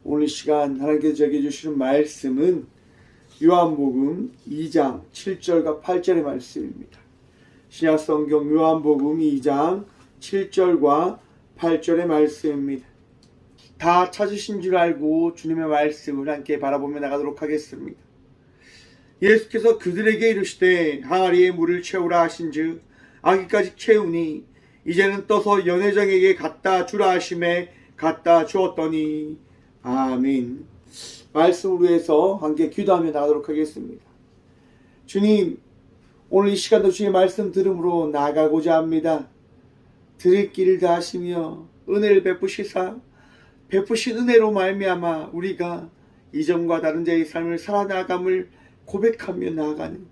오늘 시간 하나님께서 저에게 주시는 말씀은 요한복음 2장 7절과 8절의 말씀입니다. 신약성경 요한복음 2장 7절과 8절의 말씀입니다. 다 찾으신 줄 알고 주님의 말씀을 함께 바라보며 나가도록 하겠습니다. 예수께서 그들에게 이르시되 항아리에 물을 채우라 하신즉 아기까지 채우니 이제는 떠서 연회장에게 갖다 주라 하심에 갖다 주었더니 아멘. 말씀을 위해서 함께 기도하며 나가도록 하겠습니다. 주님, 오늘 이 시간도 주의 말씀 들음으로 나가고자 합니다. 드릴 길을 다하시며 은혜를 베푸시사 베푸신 은혜로 말미암아 우리가 이전과 다른 자의 삶을 살아나감을 고백하며 나아가는,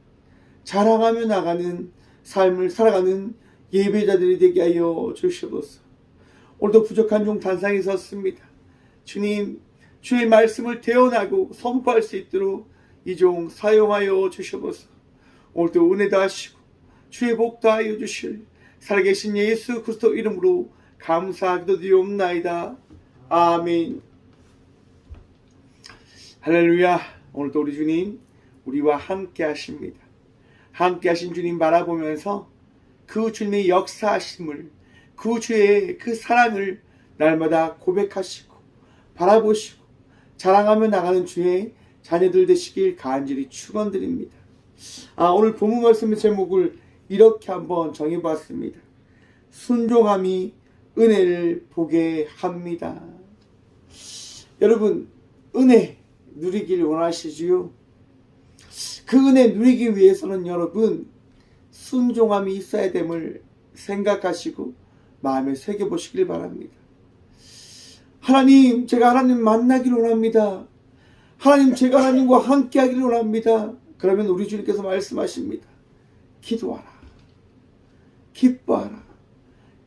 자랑하며 나가는 삶을 살아가는 예배자들이 되게 하여 주시옵소서. 오늘도 부족한 종 단상에 섰습니다. 주님, 주의 말씀을 대언하고 선포할 수 있도록 이 종 사용하여 주시옵소서. 오늘도 은혜 다하시고 주의 복 다하여 주실 살아계신 예수 그리스도 이름으로 감사하기도 드리옵나이다. 아멘. 할렐루야. 오늘도 우리 주님 우리와 함께 하십니다. 함께 하신 주님 바라보면서 그 주님의 역사하심을, 그 주의 그 사랑을 날마다 고백하시고 바라보시고 자랑하며 나가는 주의 자녀들 되시길 간절히 축원드립니다. 오늘 본문 말씀의 제목을 이렇게 한번 정해봤습니다. 순종함이 은혜를 보게 합니다. 여러분, 은혜 누리길 원하시지요? 그 은혜 누리기 위해서는 여러분 순종함이 있어야 됨을 생각하시고 마음에 새겨보시길 바랍니다. 하나님, 제가 하나님 만나기를 원합니다. 하나님, 제가 하나님과 함께 하기를 원합니다. 그러면 우리 주님께서 말씀하십니다. 기도하라, 기뻐하라,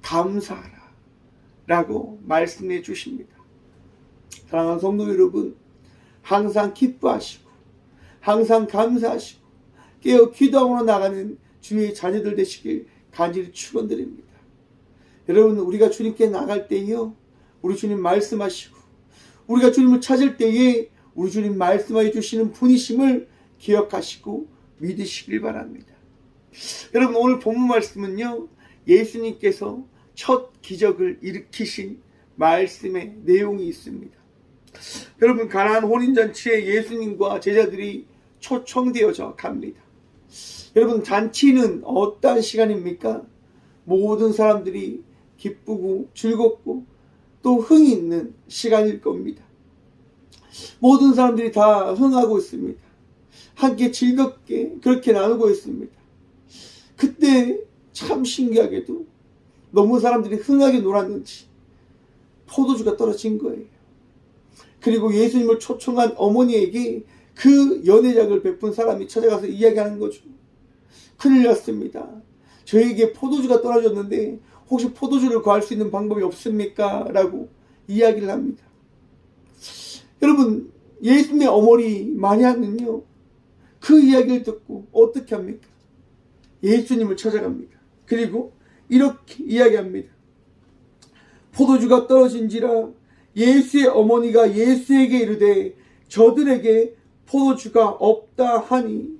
감사하라 라고 말씀해 주십니다. 사랑하는 성도 여러분, 항상 기뻐하시고 항상 감사하시고 깨어 기도함으로 나가는 주의 자녀들 되시길 간절히 축원드립니다. 여러분, 우리가 주님께 나갈 때요, 우리 주님 말씀하시고 우리가 주님을 찾을 때에 우리 주님 말씀하여 주시는 분이심을 기억하시고 믿으시길 바랍니다. 여러분, 오늘 본문 말씀은요, 예수님께서 첫 기적을 일으키신 말씀의 내용이 있습니다. 여러분, 가나안 혼인잔치에 예수님과 제자들이 초청되어져 갑니다. 여러분, 잔치는 어떠한 시간입니까? 모든 사람들이 기쁘고 즐겁고 또 흥이 있는 시간일 겁니다. 모든 사람들이 다 흥하고 있습니다. 함께 즐겁게 그렇게 나누고 있습니다. 그때 참 신기하게도 너무 사람들이 흥하게 놀았는지 포도주가 떨어진 거예요. 그리고 예수님을 초청한 어머니에게 그 연회장을 베푼 사람이 찾아가서 이야기하는 거죠. 큰일 났습니다. 저에게 포도주가 떨어졌는데 혹시 포도주를 구할 수 있는 방법이 없습니까? 라고 이야기를 합니다. 여러분, 예수님의 어머니 마리아는요, 그 이야기를 듣고 어떻게 합니까? 예수님을 찾아갑니다. 그리고 이렇게 이야기합니다. 포도주가 떨어진지라 예수의 어머니가 예수에게 이르되 저들에게 포도주가 없다 하니.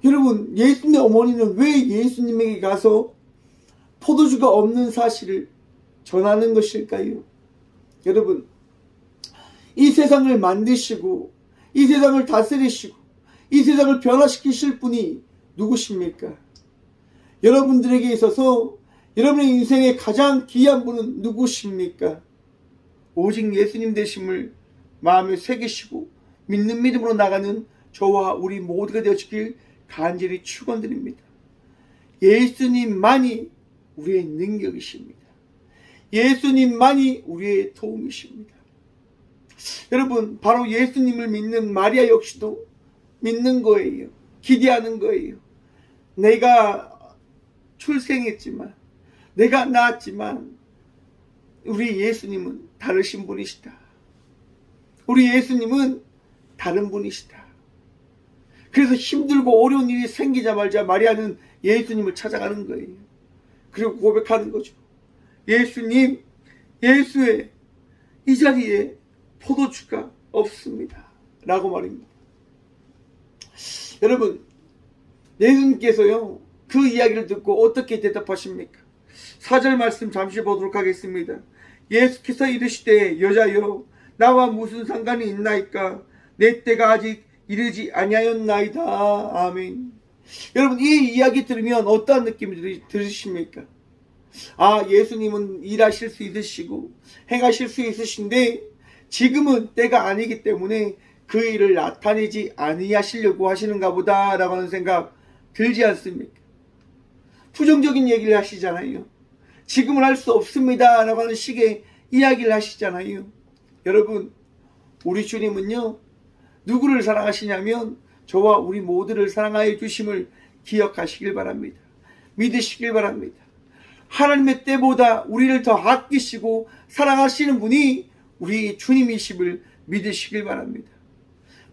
여러분, 예수님의 어머니는 왜 예수님에게 가서 포도주가 없는 사실을 전하는 것일까요? 여러분, 이 세상을 만드시고 이 세상을 다스리시고 이 세상을 변화시키실 분이 누구십니까? 여러분들에게 있어서 여러분의 인생의 가장 귀한 분은 누구십니까? 오직 예수님 되심을 마음에 새기시고 믿는 믿음으로 나가는 저와 우리 모두가 되어지길 간절히 축원드립니다. 예수님만이 우리의 능력이십니다. 예수님만이 우리의 도움이십니다. 여러분, 바로 예수님을 믿는 마리아 역시도 믿는 거예요. 기대하는 거예요. 내가 출생했지만, 내가 낳았지만 우리 예수님은 다르신 분이시다. 우리 예수님은 다른 분이시다. 그래서 힘들고 어려운 일이 생기자마자 마리아는 예수님을 찾아가는 거예요. 그리고 고백하는 거죠. 예수님, 예수의 이 자리에 포도주가 없습니다. 라고 말입니다. 여러분, 예수님께서요, 그 이야기를 듣고 어떻게 대답하십니까? 4절 말씀 잠시 보도록 하겠습니다. 예수께서 이르시되 여자여 나와 무슨 상관이 있나이까? 내 때가 아직 이르지 아니하였나이다. 아멘. 여러분, 이 이야기 들으면 어떠한 느낌이 들으십니까? 아, 예수님은 일하실 수 있으시고 행하실 수 있으신데 지금은 때가 아니기 때문에 그 일을 나타내지 아니하시려고 하시는가 보다 라고 하는 생각 들지 않습니까? 부정적인 얘기를 하시잖아요. 지금은 할 수 없습니다 라고 하는 식의 이야기를 하시잖아요. 여러분, 우리 주님은요, 누구를 사랑하시냐면 저와 우리 모두를 사랑하여 주심을 기억하시길 바랍니다. 믿으시길 바랍니다. 하나님의 때보다 우리를 더 아끼시고 사랑하시는 분이 우리 주님이심을 믿으시길 바랍니다.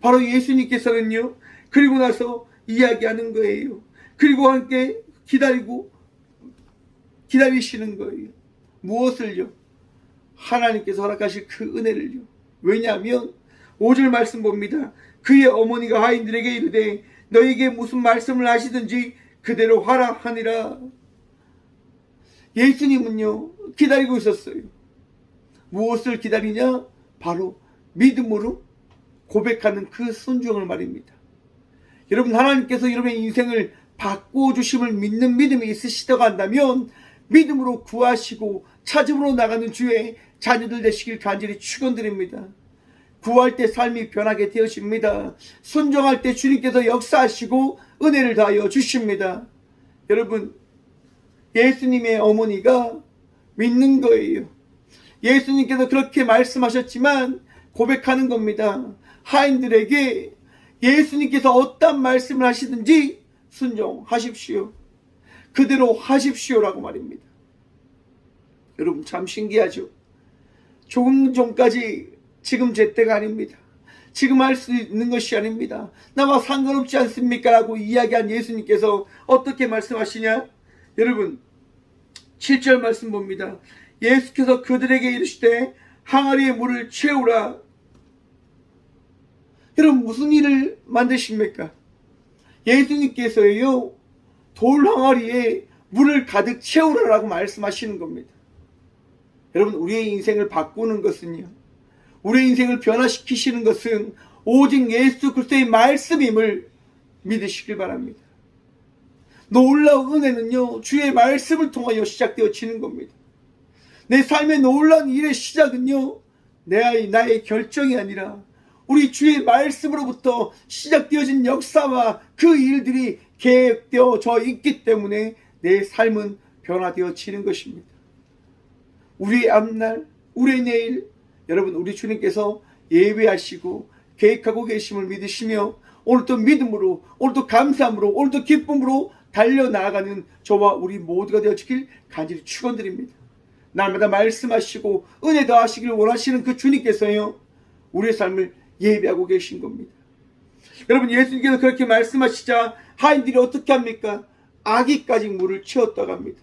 바로 예수님께서는요, 그리고 나서 이야기하는 거예요. 그리고 함께 기다리시는 거예요. 무엇을요? 하나님께서 허락하실 그 은혜를요. 왜냐하면 5절 말씀 봅니다. 그의 어머니가 하인들에게 이르되 너에게 무슨 말씀을 하시든지 그대로 하라 하니라. 예수님은요, 기다리고 있었어요. 무엇을 기다리냐? 바로 믿음으로 고백하는 그 순종을 말입니다. 여러분, 하나님께서 여러분의 인생을 바꿔주심을 믿는 믿음이 있으시다고 한다면 믿음으로 구하시고 찾음으로 나가는 주의 자녀들 되시길 간절히 축원드립니다. 구할 때 삶이 변하게 되어집니다. 순종할 때 주님께서 역사하시고 은혜를 다하여 주십니다. 여러분, 예수님의 어머니가 믿는 거예요. 예수님께서 그렇게 말씀하셨지만 고백하는 겁니다. 하인들에게 예수님께서 어떤 말씀을 하시든지 순종하십시오. 그대로 하십시오라고 말입니다. 여러분, 참 신기하죠? 조금 전까지 지금 제 때가 아닙니다. 지금 할 수 있는 것이 아닙니다. 나와 상관없지 않습니까? 라고 이야기한 예수님께서 어떻게 말씀하시냐? 여러분, 7절 말씀 봅니다. 예수께서 그들에게 이르시되 항아리에 물을 채우라. 여러분, 무슨 일을 만드십니까? 예수님께서요, 돌 항아리에 물을 가득 채우라라고 말씀하시는 겁니다. 여러분, 우리의 인생을 바꾸는 것은요, 우리의 인생을 변화시키시는 것은 오직 예수 그리스도의 말씀임을 믿으시길 바랍니다. 놀라운 은혜는요, 주의 말씀을 통하여 시작되어지는 겁니다. 내 삶의 놀라운 일의 시작은요, 나의 결정이 아니라 우리 주의 말씀으로부터 시작되어진 역사와 그 일들이 계획되어져 있기 때문에 내 삶은 변화되어지는 것입니다. 우리의 앞날, 우리의 내일, 여러분, 우리 주님께서 예배하시고 계획하고 계심을 믿으시며 오늘도 믿음으로, 오늘도 감사함으로, 오늘도 기쁨으로 달려나가는 저와 우리 모두가 되어지길 간절히 축원드립니다. 날마다 말씀하시고 은혜 더하시길 원하시는 그 주님께서요, 우리의 삶을 예배하고 계신 겁니다. 여러분, 예수님께서 그렇게 말씀하시자 하인들이 어떻게 합니까? 아기까지 물을 채웠다고 합니다.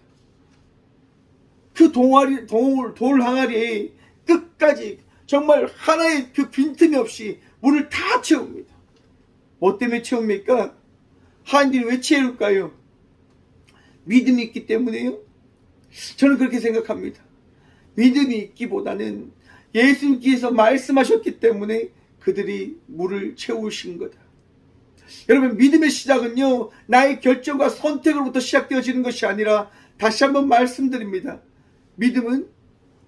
그 돌 항아리에 끝까지 정말 하나의 그 빈틈이 없이 물을 다 채웁니다. 뭐 때문에 채웁니까? 하인들이 왜 채울까요? 믿음이 있기 때문에요? 저는 그렇게 생각합니다. 믿음이 있기보다는 예수님께서 말씀하셨기 때문에 그들이 물을 채우신 거다. 여러분, 믿음의 시작은요, 나의 결정과 선택으로부터 시작되어지는 것이 아니라, 다시 한번 말씀드립니다. 믿음은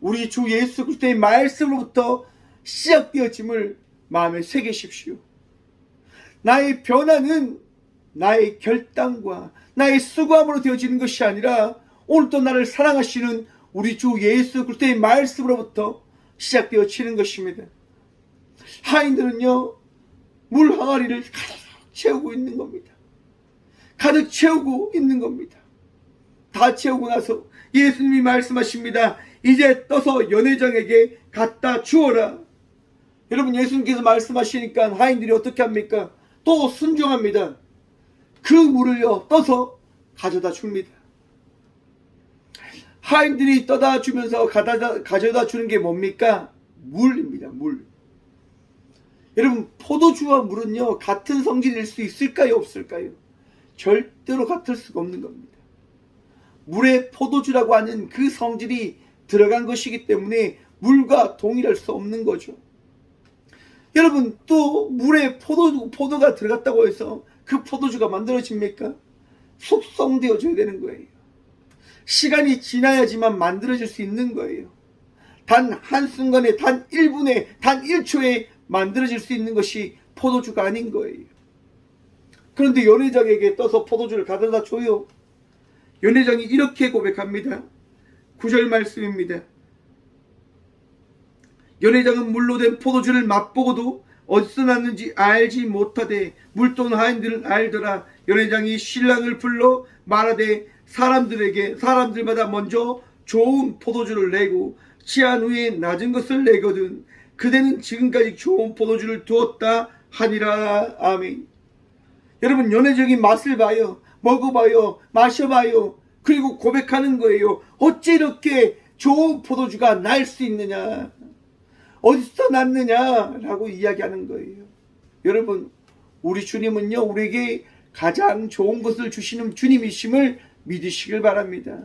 우리 주 예수 그리스도의 말씀으로부터 시작되어짐을 마음에 새기십시오. 나의 변화는 나의 결단과 나의 수고함으로 되어지는 것이 아니라 오늘도 나를 사랑하시는 우리 주 예수 그리스도의 말씀으로부터 시작되어지는 것입니다. 하인들은요, 물 항아리를 가득 채우고 있는 겁니다. 가득 채우고 있는 겁니다. 다 채우고 나서 예수님이 말씀하십니다. 이제 떠서 연회장에게 갖다 주어라. 여러분, 예수님께서 말씀하시니까 하인들이 어떻게 합니까? 또 순종합니다. 그 물을요, 떠서 가져다 줍니다. 하인들이 떠다 주면서 가져다 주는 게 뭡니까? 물입니다. 물. 여러분, 포도주와 물은요, 같은 성질일 수 있을까요, 없을까요? 절대로 같을 수가 없는 겁니다. 물에 포도주라고 하는 그 성질이 들어간 것이기 때문에 물과 동일할 수 없는 거죠. 여러분, 또 물에 포도가 들어갔다고 해서 그 포도주가 만들어집니까? 숙성되어져야 되는 거예요. 시간이 지나야지만 만들어질 수 있는 거예요. 단 한순간에, 단 1분에, 단 1초에 만들어질 수 있는 것이 포도주가 아닌 거예요. 그런데 연회장에게 떠서 포도주를 가져다 줘요. 연회장이 이렇게 고백합니다. 9절 말씀입니다. 연회장은 물로 된 포도주를 맛보고도 어디서 났는지 알지 못하되 물돈 하인들은 알더라. 연회장이 신랑을 불러 말하되 사람들마다 먼저 좋은 포도주를 내고 취한 후에 낮은 것을 내거든 그대는 지금까지 좋은 포도주를 두었다 하니라. 아멘. 여러분, 연회장이 맛을 봐요. 먹어봐요. 마셔봐요. 그리고 고백하는 거예요. 어찌 이렇게 좋은 포도주가 날 수 있느냐, 어디서 났느냐라고 이야기하는 거예요. 여러분, 우리 주님은요, 우리에게 가장 좋은 것을 주시는 주님이심을 믿으시길 바랍니다.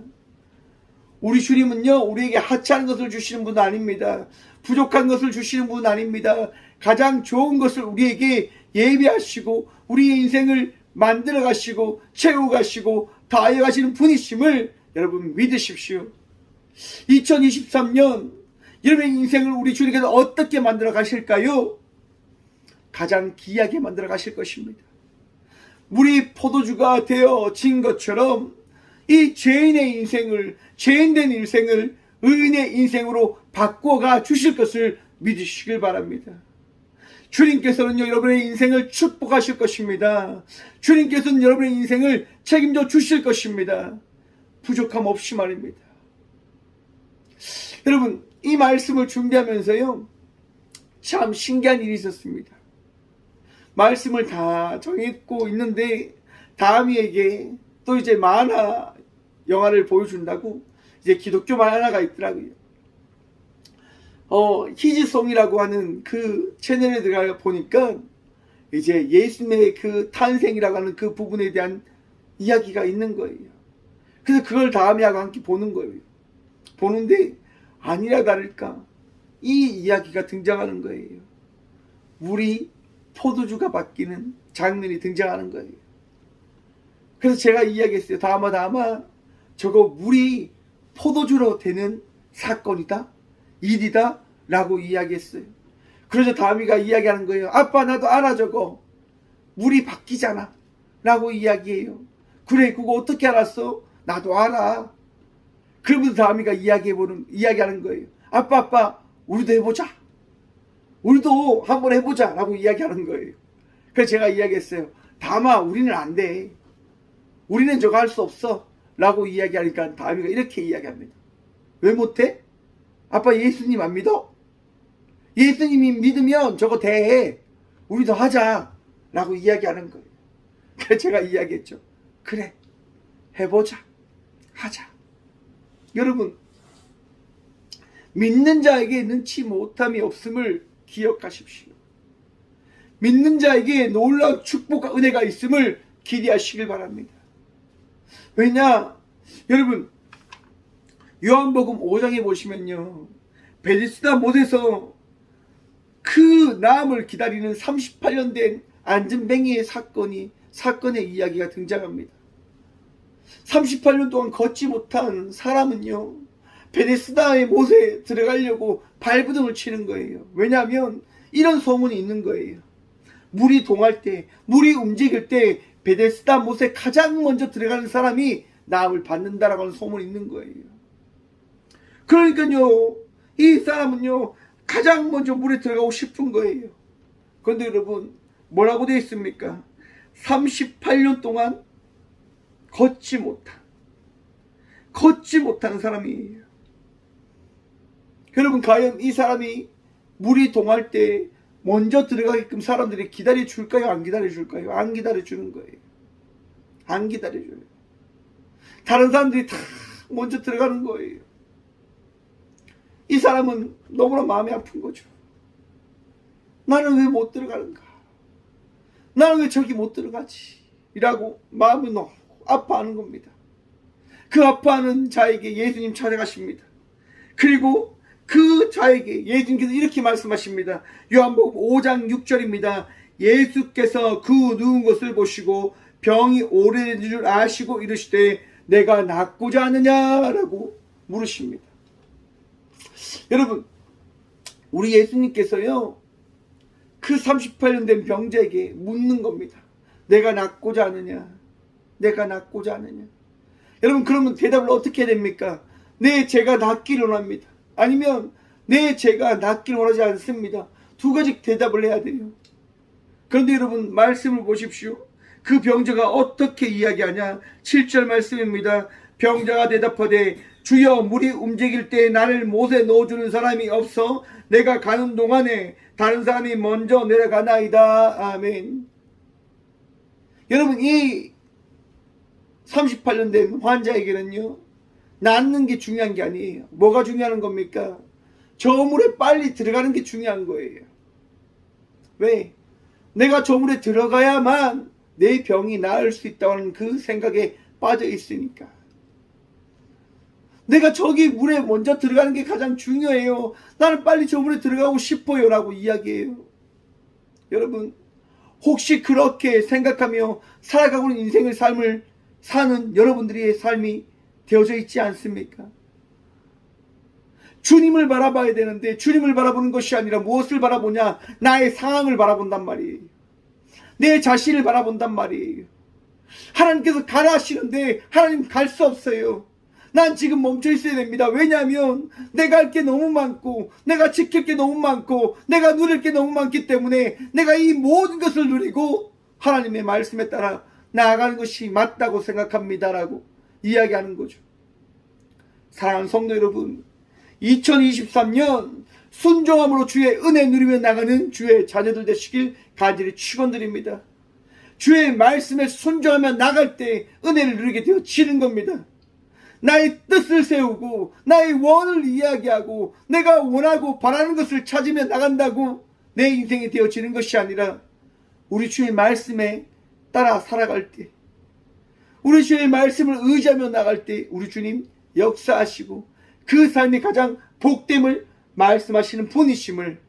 우리 주님은요, 우리에게 하찮은 것을 주시는 분 아닙니다. 부족한 것을 주시는 분 아닙니다. 가장 좋은 것을 우리에게 예비하시고 우리의 인생을 만들어 가시고 채워 가시고 다해 가시는 분이심을 여러분 믿으십시오. 2023년 여러분의 인생을 우리 주님께서 어떻게 만들어 가실까요? 가장 귀하게 만들어 가실 것입니다. 물이 포도주가 되어진 것처럼 이 죄인의 인생을, 죄인된 인생을 의인의 인생으로 바꿔가 주실 것을 믿으시길 바랍니다. 주님께서는요, 여러분의 인생을 축복하실 것입니다. 주님께서는 여러분의 인생을 책임져 주실 것입니다. 부족함 없이 말입니다. 여러분, 이 말씀을 준비하면서요, 참 신기한 일이 있었습니다. 말씀을 다 정했고 있는데 다음이에게 또 이제 만화 영화를 보여준다고 이제 기독교 만화가 있더라고요. 히즈송이라고 하는 그 채널에 들어가 보니까 이제 예수님의 그 탄생이라고 하는 그 부분에 대한 이야기가 있는 거예요. 그래서 그걸 다음이하고 함께 보는 거예요. 보는데 아니라 다를까 이 이야기가 등장하는 거예요. 물이 포도주가 바뀌는 장면이 등장하는 거예요. 그래서 제가 이야기했어요. 다마 저거 물이 포도주로 되는 사건이다, 일이다 라고 이야기했어요. 그래서 다미가 이야기하는 거예요. 아빠, 나도 알아. 저거 물이 바뀌잖아 라고 이야기해요. 그래, 그거 어떻게 알았어? 나도 알아. 그러면서 다미가 이야기하는 거예요. 아빠, 우리도 해보자. 우리도 한번 해보자 라고 이야기하는 거예요. 그래서 제가 이야기했어요. 다마, 우리는 안 돼. 우리는 저거 할 수 없어 라고 이야기하니까 다미가 이렇게 이야기합니다. 왜 못해? 아빠, 예수님 안 믿어? 예수님이 믿으면 저거 돼. 우리도 하자 라고 이야기하는 거예요. 그래서 제가 이야기했죠. 그래, 해보자. 하자. 여러분, 믿는 자에게 능치 못함이 없음을 기억하십시오. 믿는 자에게 놀라운 축복과 은혜가 있음을 기대하시길 바랍니다. 왜냐, 여러분, 요한복음 5장에 보시면요, 베데스다 못에서 그 나음을 기다리는 38년 된 안전뱅이의 사건의 이야기가 등장합니다. 38년 동안 걷지 못한 사람은요, 베데스다의 못에 들어가려고 발부둥을 치는 거예요. 왜냐하면 이런 소문이 있는 거예요. 물이 동할 때, 물이 움직일 때 베데스다 못에 가장 먼저 들어가는 사람이 나음을 받는다라고 하는 소문이 있는 거예요. 그러니까요, 이 사람은요, 가장 먼저 물에 들어가고 싶은 거예요. 그런데 여러분, 뭐라고 되어 있습니까? 38년 동안 걷지 못하는 사람이에요. 여러분, 과연 이 사람이 물이 동할 때 먼저 들어가게끔 사람들이 기다려줄까요? 안 기다려줄까요? 안 기다려주는 거예요. 안 기다려줘요. 다른 사람들이 다 먼저 들어가는 거예요. 이 사람은 너무나 마음이 아픈 거죠. 나는 왜 못 들어가는가? 나는 왜 저기 못 들어가지? 이라고 마음이 너무 아파하는 겁니다. 그 아파하는 자에게 예수님 찾아가십니다. 그리고 그 자에게 예수님께서 이렇게 말씀하십니다. 요한복음 5장 6절입니다. 예수께서 그 누운 것을 보시고 병이 오래된 줄 아시고 이르시되 내가 낫고자 하느냐라고 물으십니다. 여러분, 우리 예수님께서요, 그 38년 된 병자에게 묻는 겁니다. 내가 낫고자 하느냐? 내가 낫고자 하느냐? 여러분, 그러면 대답을 어떻게 해야 됩니까? 네, 제가 낫기를 원합니다. 아니면 네, 제가 낫기를 원하지 않습니다. 두 가지 대답을 해야 돼요. 그런데 여러분, 말씀을 보십시오. 그 병자가 어떻게 이야기하냐? 7절 말씀입니다. 병자가 대답하되 주여, 물이 움직일 때 나를 못에 넣어주는 사람이 없어 내가 가는 동안에 다른 사람이 먼저 내려가나이다. 아멘. 여러분, 이 38년 된 환자에게는요, 낫는 게 중요한 게 아니에요. 뭐가 중요한 겁니까? 저 물에 빨리 들어가는 게 중요한 거예요. 왜? 내가 저 물에 들어가야만 내 병이 나을 수 있다는 그 생각에 빠져 있으니까. 내가 저기 물에 먼저 들어가는 게 가장 중요해요. 나는 빨리 저 물에 들어가고 싶어요 라고 이야기해요. 여러분, 혹시 그렇게 생각하며 살아가고 있는 인생의 삶을 사는 여러분들의 삶이 되어져 있지 않습니까? 주님을 바라봐야 되는데 주님을 바라보는 것이 아니라 무엇을 바라보냐? 나의 상황을 바라본단 말이에요. 내 자신을 바라본단 말이에요. 하나님께서 가라 하시는데 하나님 갈 수 없어요. 난 지금 멈춰 있어야 됩니다. 왜냐하면 내가 할 게 너무 많고 내가 지킬 게 너무 많고 내가 누릴 게 너무 많기 때문에 내가 이 모든 것을 누리고 하나님의 말씀에 따라 나아가는 것이 맞다고 생각합니다라고 이야기하는 거죠. 사랑하는 성도 여러분, 2023년 순종함으로 주의 은혜 누리며 나가는 주의 자녀들 되시길 간절히 축원드립니다. 주의 말씀에 순종하며 나갈 때 은혜를 누리게 되어지는 겁니다. 나의 뜻을 세우고 나의 원을 이야기하고 내가 원하고 바라는 것을 찾으며 나간다고 내 인생이 되어지는 것이 아니라 우리 주의 말씀에 따라 살아갈 때, 우리 주의 말씀을 의지하며 나갈 때 우리 주님 역사하시고 그 삶이 가장 복됨을 말씀하시는 분이심을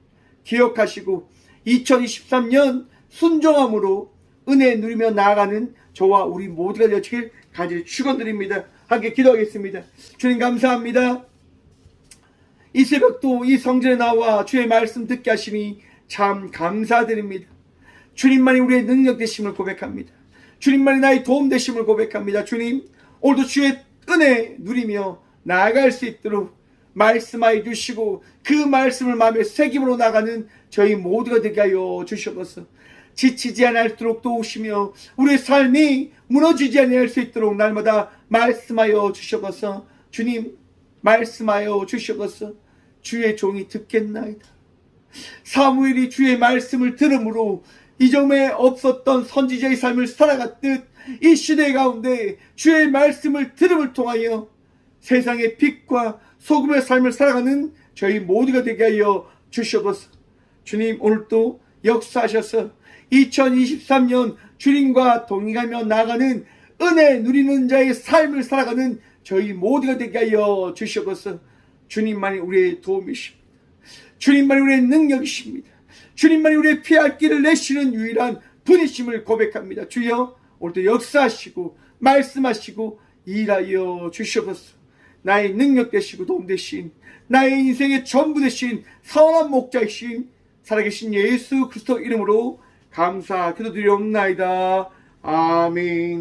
기억하시고 2023년 순종함으로 은혜 누리며 나아가는 저와 우리 모두가 되어지길 간절히 축원드립니다. 함께 기도하겠습니다. 주님 감사합니다. 이 새벽도 이 성전에 나와 주의 말씀 듣게 하시니 참 감사드립니다. 주님만이 우리의 능력 되심을 고백합니다. 주님만이 나의 도움 되심을 고백합니다. 주님, 오늘도 주의 은혜 누리며 나아갈 수 있도록 말씀하여 주시고 그 말씀을 마음에 새김으로 나가는 저희 모두가 되게 하여 주시옵소서. 지치지 않도록 도우시며 우리의 삶이 무너지지 않을 수 있도록 날마다 말씀하여 주시옵소서. 주님, 말씀하여 주시옵소서. 주의 종이 듣겠나이다. 사무엘이 주의 말씀을 들음으로 이전에 없었던 선지자의 삶을 살아갔듯 이 시대 가운데 주의 말씀을 들음을 통하여 세상의 빛과 소금의 삶을 살아가는 저희 모두가 되게 하여 주시옵소서. 주님, 오늘도 역사하셔서 2023년 주님과 동행하며 나아가는 은혜 누리는 자의 삶을 살아가는 저희 모두가 되게 하여 주시옵소서. 주님만이 우리의 도움이십니다. 주님만이 우리의 능력이십니다. 주님만이 우리의 피할 길을 내시는 유일한 분이심을 고백합니다. 주여, 오늘도 역사하시고 말씀하시고 일하여 주시옵소서. 나의 능력 되시고 도움 되신, 나의 인생의 전부 되신 선한 목자이신 살아계신 예수 그리스도 이름으로 감사 기도드리옵나이다. 아멘.